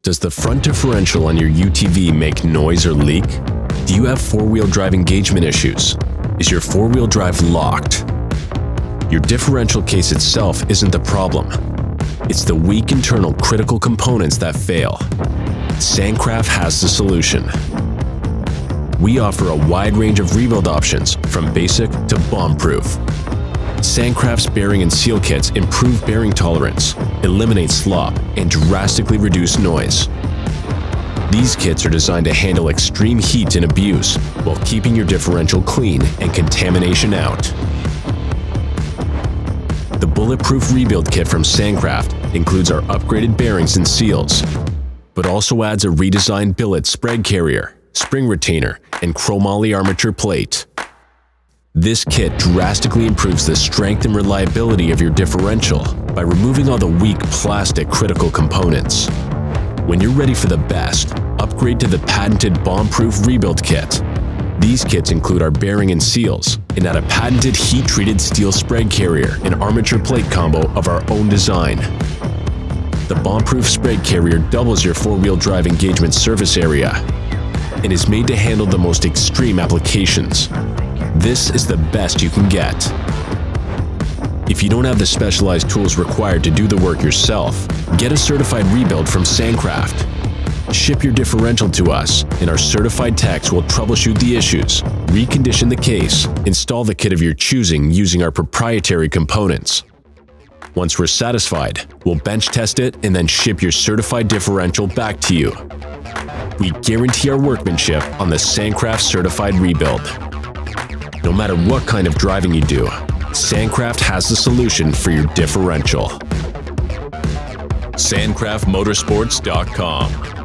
Does the front differential on your UTV make noise or leak? Do you have four-wheel drive engagement issues? Is your four-wheel drive locked? Your differential case itself isn't the problem. It's the weak internal critical components that fail. Sandcraft has the solution. We offer a wide range of rebuild options from basic to bomb-proof. Sandcraft's bearing and seal kits improve bearing tolerance, eliminate slop, and drastically reduce noise. These kits are designed to handle extreme heat and abuse while keeping your differential clean and contamination out. The Bulletproof Rebuild Kit from Sandcraft includes our upgraded bearings and seals, but also adds a redesigned billet spread carrier, spring retainer, and chromoly armature plate. This kit drastically improves the strength and reliability of your differential by removing all the weak plastic critical components. When you're ready for the best, upgrade to the patented Bombproof Rebuild Kit. These kits include our bearing and seals and add a patented heat-treated steel spread carrier and armature plate combo of our own design. The Bombproof spread carrier doubles your four-wheel drive engagement surface area and is made to handle the most extreme applications. This is the best you can get. If you don't have the specialized tools required to do the work yourself, get a certified rebuild from Sandcraft. Ship your differential to us, and our certified techs will troubleshoot the issues, recondition the case, install the kit of your choosing using our proprietary components. Once we're satisfied, we'll bench test it and then ship your certified differential back to you. We guarantee our workmanship on the Sandcraft Certified Rebuild. No matter what kind of driving you do, Sandcraft has the solution for your differential. SandcraftMotorsports.com